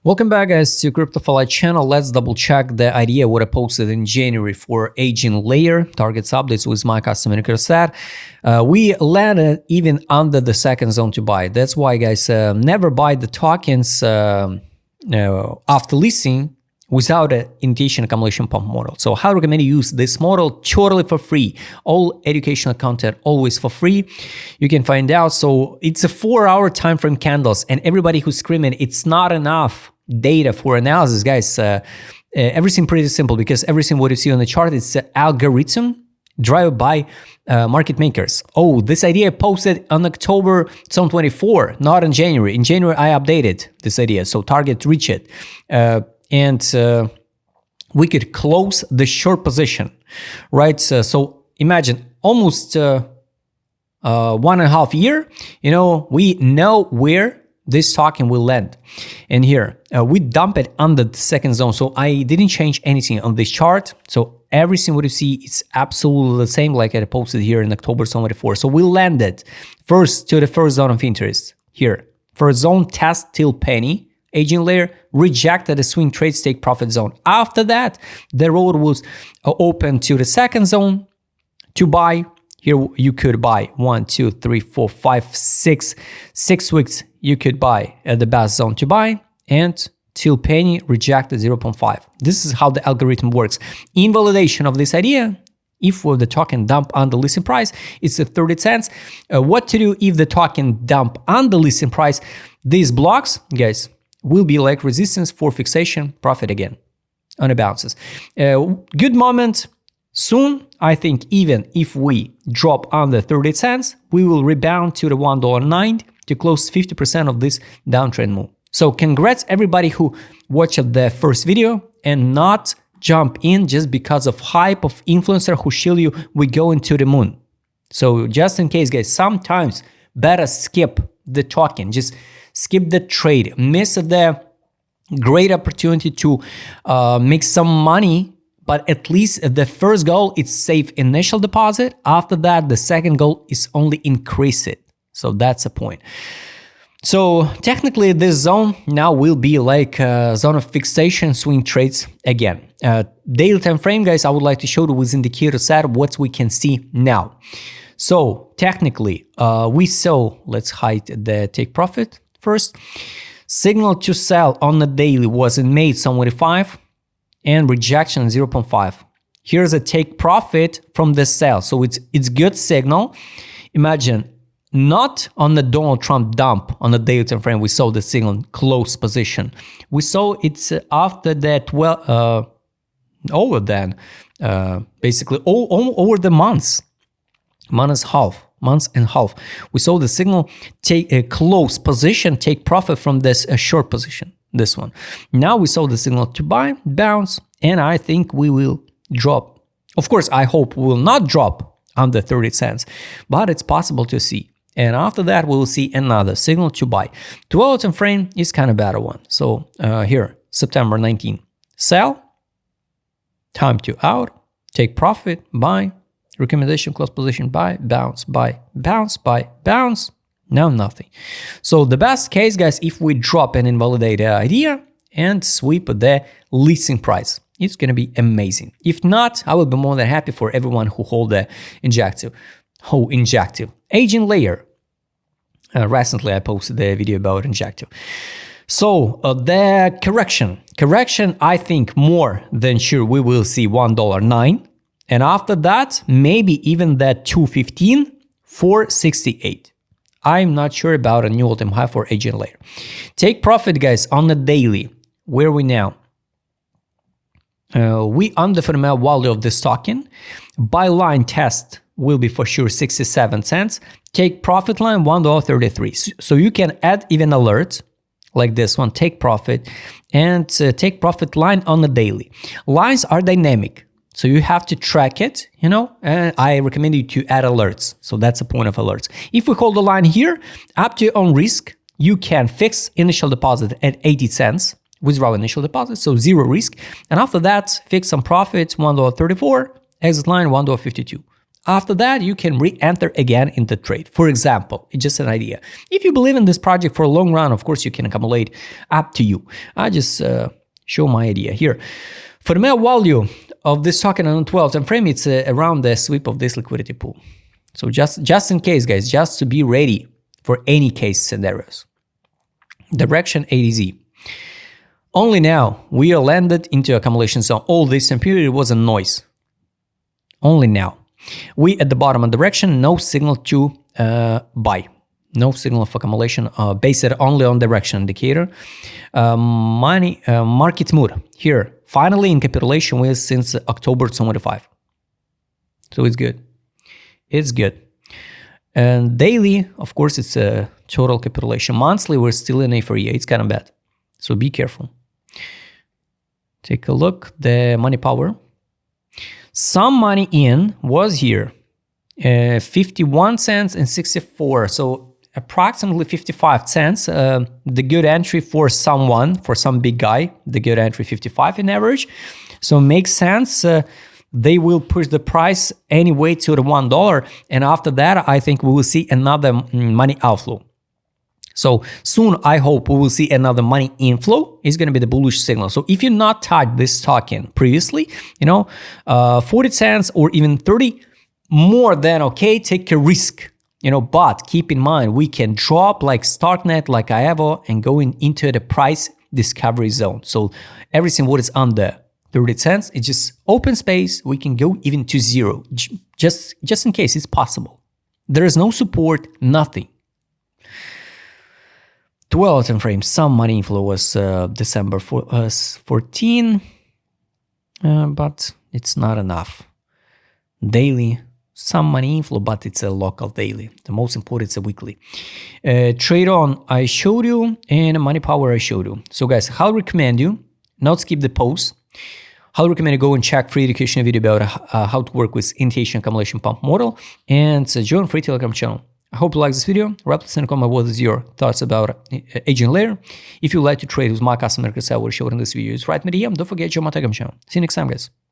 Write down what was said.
Welcome back, guys, to CryptoFly channel. Let's double check the idea what I posted in January for Eigen layer targets updates with my custom indicator set. We landed even under the second zone to buy. That's why, guys, never buy the tokens after listing without an initiation accumulation pump model. So I recommend you use this model totally for free. All educational content always for free. You can find out. So it's a 4-hour time frame candles, and everybody who's screaming it's not enough data for analysis, guys, everything pretty simple, because everything what you see on the chart is algorithm driven by market makers. Oh, this idea I posted on October 2024, not in January. In January, I updated this idea, so target reach it. And we could close the short position, right? So imagine almost 1.5 years, we know where this token will land. And here, we dump it under the second zone. So I didn't change anything on this chart. So everything what you see is absolutely the same like I posted here in October 2024. So we landed first to the first zone of interest here. First zone test till penny. Eigen layer rejected the swing trades take profit zone. After that, the road was open to the second zone to buy. Here you could buy 1, 2, 3, 4, 5, 6 weeks. You could buy at the best zone to buy, and till penny rejected 0.5. This is how the algorithm works. In validation of this idea, if the token dump under listing price, it's at 30 cents. What to do if the token dump under listing price? These blocks, guys, will be like resistance for fixation, profit again on the bounces. Good moment. Soon, I think even if we drop under 30 cents, we will rebound to the $1.09 to close 50% of this downtrend move. So congrats everybody who watched the first video and not jump in just because of hype of influencer who show you we go into the moon. So just in case, guys, sometimes better skip the token, just skip the trade, miss the great opportunity to make some money. But at least the first goal is save initial deposit. After that, the second goal is only increase it. So that's the point. So technically this zone now will be like a zone of fixation swing trades again. Daily time frame, guys, I would like to show you with indicator set what we can see now. So technically we saw, let's hide the take profit first. Signal to sell on the daily was in May 75. And rejection 0.5. Here's a take profit from the sell. So it's good signal. Imagine not on the Donald Trump dump on the daily time frame. We saw the signal close position. We saw it's after that over then basically over the months and half. We saw the signal take a close position, take profit from this short position. This one. Now we saw the signal to buy, bounce, and I think we will drop. Of course, I hope we will not drop under 30 cents, but it's possible to see. And after that, we will see another signal to buy. 12 time frame is kind of better one. So here, September 19, sell, time to out, take profit, buy, recommendation, close position, buy, bounce, buy, bounce, buy, bounce. Now nothing. So the best case, guys, if we drop and invalidate the idea and sweep the listing price, it's going to be amazing. If not, I will be more than happy for everyone who hold the injective. Eigen layer. Recently, I posted the video about injective. So the correction, I think more than sure we will see $1.09. And after that, maybe even that 215, 468. I'm not sure about a new all-time high for Eigen layer. Take profit, guys, on the daily. Where are we now? We under fundamental value of this token. Buy line test will be for sure 67 cents. Take profit line $1.33. So you can add even alert like this one. Take profit and take profit line on the daily. Lines are dynamic. So you have to track it, and I recommend you to add alerts. So that's the point of alerts. If we hold the line here, up to your own risk, you can fix initial deposit at 80 cents, withdraw initial deposit, so zero risk. And after that, fix some profits, $1.34, exit line $1.52. After that, you can re-enter again in the trade. For example, it's just an idea. If you believe in this project for a long run, of course, you can accumulate, up to you. I just show my idea here. Fundamental value of this token on 12 time frame, it's around the sweep of this liquidity pool. So just in case, guys, just to be ready for any case scenarios. Direction ADZ. Only now we are landed into accumulation zone. All this time period was a noise. Only now. We at the bottom of direction, no signal to buy. No signal of accumulation based only on direction indicator. Market mood here. Finally in capitulation with since October 25. So it's good. It's good. And daily, of course, it's a total capitulation. Monthly, we're still in A4E. It's kind of bad. So be careful. Take a look. The money power. Some money in was here. 51 cents and 64. So approximately 55 cents. The good entry for someone, for some big guy. The good entry 55 in average. So makes sense. They will push the price anyway to the $1. And after that, I think we will see another money outflow. So soon, I hope we will see another money inflow. It's going to be the bullish signal. So if you not touched this token previously, 40 cents or even 30, more than okay, take a risk. But keep in mind, we can drop like StarkNet, like Aevo, and going into the price discovery zone. So everything what is under 30 cents, it's just open space. We can go even to zero, just in case it's possible. There is no support, nothing. 12 time frame, some money inflow was December 14, but it's not enough. Daily, some money inflow, but it's a local daily. The most important is a weekly. Trade on, I showed you, and money power, I showed you. So guys, I'll recommend you not skip the post. I'll recommend you go and check free educational video about how to work with initiation accumulation pump model, and join free Telegram channel. I hope you like this video. Write in the comment what is your thoughts about agent layer. If you like to trade with my customer, because I will show in this video, write me DM. Don't forget to join my Telegram channel. See you next time, guys.